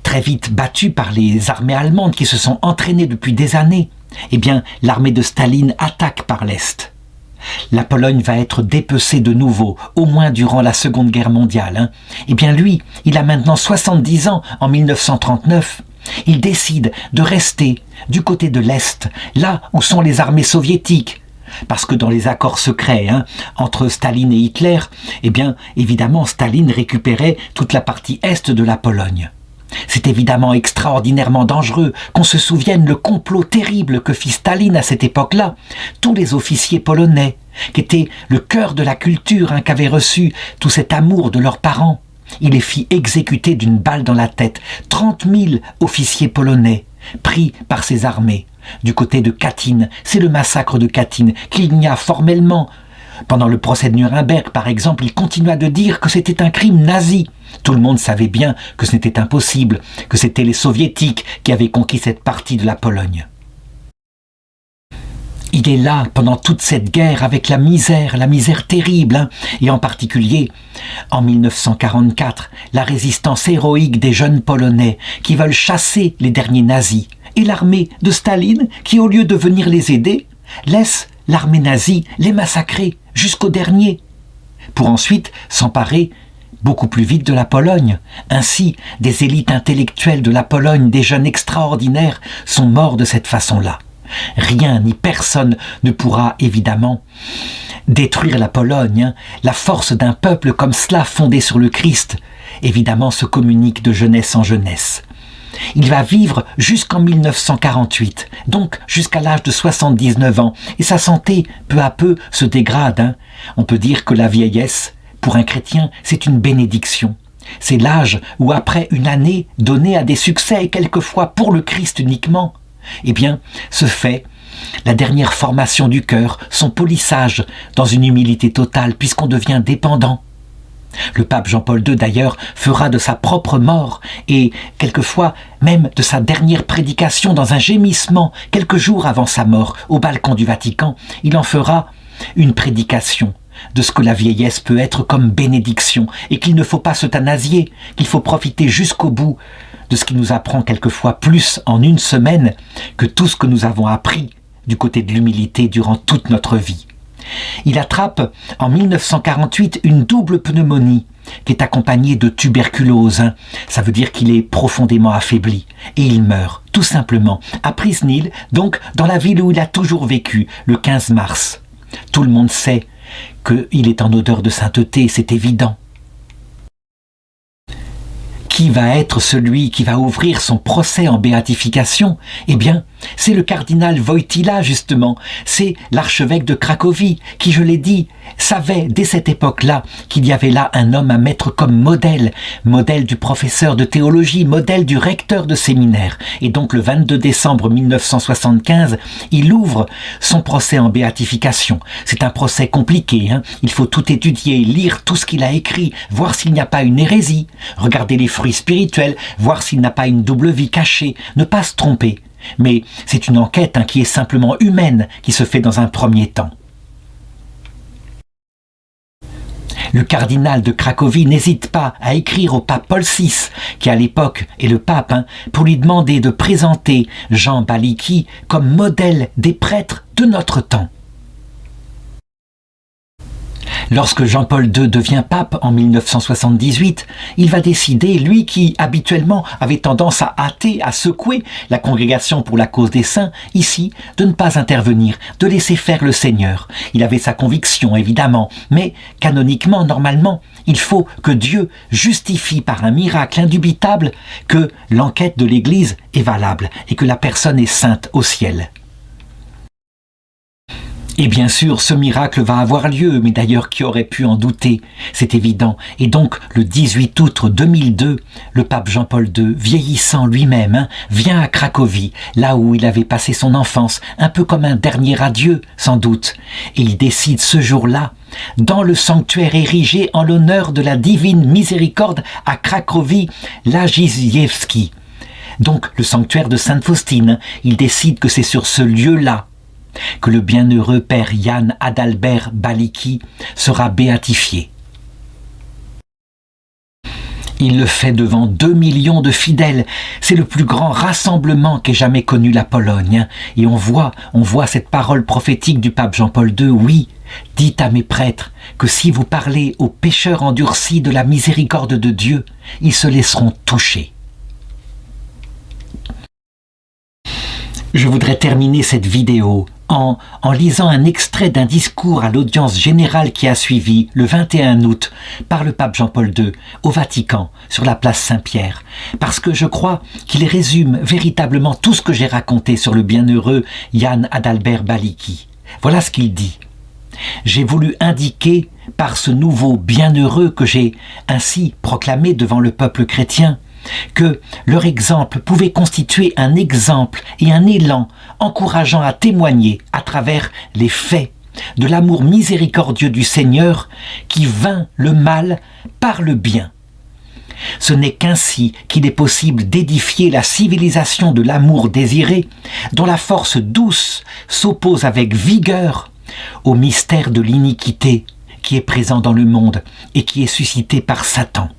Speaker 1: très vite battue par les armées allemandes qui se sont entraînées depuis des années, eh bien, l'armée de Staline attaque par l'Est. La Pologne va être dépecée de nouveau, au moins durant la Seconde Guerre mondiale. Eh bien, lui, il a maintenant 70 ans, en 1939. Il décide de rester du côté de l'Est, là où sont les armées soviétiques. Parce que dans les accords secrets entre Staline et Hitler, eh bien, évidemment, Staline récupérait toute la partie est de la Pologne. C'est évidemment extraordinairement dangereux qu'on se souvienne le complot terrible que fit Staline à cette époque-là. Tous les officiers polonais, qui étaient le cœur de la culture, qu'avaient reçu tout cet amour de leurs parents, il les fit exécuter d'une balle dans la tête. 30 000 officiers polonais pris par ces armées. Du côté de Katyn, c'est le massacre de Katyn qu'il n'y a formellement. Pendant le procès de Nuremberg, par exemple, il continua de dire que c'était un crime nazi. Tout le monde savait bien que ce n'était impossible, que c'était les soviétiques qui avaient conquis cette partie de la Pologne. Il est là pendant toute cette guerre avec la misère terrible, et en particulier, en 1944, la résistance héroïque des jeunes Polonais qui veulent chasser les derniers nazis, et l'armée de Staline qui, au lieu de venir les aider, laisse l'armée nazie les massacrer jusqu'au dernier, pour ensuite s'emparer beaucoup plus vite de la Pologne. Ainsi, des élites intellectuelles de la Pologne, des jeunes extraordinaires, sont morts de cette façon-là. Rien ni personne ne pourra évidemment détruire la Pologne. La force d'un peuple comme cela, fondé sur le Christ, évidemment se communique de jeunesse en jeunesse. Il va vivre jusqu'en 1948, donc jusqu'à l'âge de 79 ans, et sa santé peu à peu se dégrade. On peut dire que la vieillesse, pour un chrétien, c'est une bénédiction. C'est l'âge où, après une année donnée à des succès, et quelquefois pour le Christ uniquement, eh bien, se fait la dernière formation du cœur, son polissage dans une humilité totale puisqu'on devient dépendant. Le pape Jean-Paul II d'ailleurs fera de sa propre mort et quelquefois même de sa dernière prédication dans un gémissement quelques jours avant sa mort au balcon du Vatican, il en fera une prédication de ce que la vieillesse peut être comme bénédiction et qu'il ne faut pas s'euthanasier, qu'il faut profiter jusqu'au bout de ce qui nous apprend quelquefois plus en une semaine que tout ce que nous avons appris du côté de l'humilité durant toute notre vie. Il attrape en 1948 une double pneumonie qui est accompagnée de tuberculose. Ça veut dire qu'il est profondément affaibli et il meurt tout simplement à Prisnil, donc dans la ville où il a toujours vécu, le 15 mars. Tout le monde sait qu'il est en odeur de sainteté, c'est évident. Qui va être celui qui va ouvrir son procès en béatification? Eh bien, c'est le cardinal Wojtyła, justement. C'est l'archevêque de Cracovie qui, je l'ai dit, savait dès cette époque-là qu'il y avait là un homme à mettre comme modèle, modèle du professeur de théologie, modèle du recteur de séminaire. Et donc le 22 décembre 1975, il ouvre son procès en béatification. C'est un procès compliqué, hein. Il faut tout étudier, lire tout ce qu'il a écrit, voir s'il n'y a pas une hérésie, regarder les fruits spirituels, voir s'il n'a pas une double vie cachée, ne pas se tromper. Mais c'est une enquête qui est simplement humaine qui se fait dans un premier temps. Le cardinal de Cracovie n'hésite pas à écrire au pape Paul VI, qui à l'époque est le pape, pour lui demander de présenter Jean Balicki comme modèle des prêtres de notre temps. Lorsque Jean-Paul II devient pape en 1978, il va décider, lui qui habituellement avait tendance à hâter, à secouer la congrégation pour la cause des saints, ici, de ne pas intervenir, de laisser faire le Seigneur. Il avait sa conviction, évidemment, mais canoniquement, normalement, il faut que Dieu justifie par un miracle indubitable que l'enquête de l'Église est valable et que la personne est sainte au ciel. Et bien sûr, ce miracle va avoir lieu, mais d'ailleurs, qui aurait pu en douter? C'est évident. Et donc, le 18 août 2002, le pape Jean-Paul II, vieillissant lui-même, vient à Cracovie, là où il avait passé son enfance, un peu comme un dernier adieu, sans doute. Et il décide ce jour-là, dans le sanctuaire érigé en l'honneur de la divine miséricorde à Cracovie, Lagiziewski. Donc, le sanctuaire de Sainte Faustine, il décide que c'est sur ce lieu-là que le bienheureux père Jan Adalbert Balicki sera béatifié. Il le fait devant 2 millions de fidèles. C'est le plus grand rassemblement qu'ait jamais connu la Pologne. Et on voit cette parole prophétique du pape Jean-Paul II. Oui, dites à mes prêtres que si vous parlez aux pécheurs endurcis de la miséricorde de Dieu, ils se laisseront toucher. Je voudrais terminer cette vidéo en lisant un extrait d'un discours à l'audience générale qui a suivi le 21 août par le pape Jean-Paul II au Vatican sur la place Saint-Pierre, parce que je crois qu'il résume véritablement tout ce que j'ai raconté sur le bienheureux Jan Adalbert Balicki. Voilà ce qu'il dit. J'ai voulu indiquer par ce nouveau bienheureux que j'ai ainsi proclamé devant le peuple chrétien que leur exemple pouvait constituer un exemple et un élan encourageant à témoigner à travers les faits de l'amour miséricordieux du Seigneur qui vainc le mal par le bien. Ce n'est qu'ainsi qu'il est possible d'édifier la civilisation de l'amour désiré, dont la force douce s'oppose avec vigueur au mystère de l'iniquité qui est présent dans le monde et qui est suscité par Satan.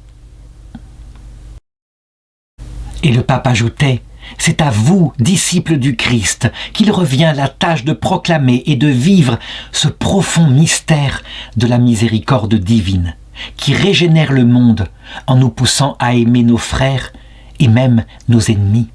Speaker 1: Et le pape ajoutait, c'est à vous, disciples du Christ, qu'il revient la tâche de proclamer et de vivre ce profond mystère de la miséricorde divine, qui régénère le monde en nous poussant à aimer nos frères et même nos ennemis.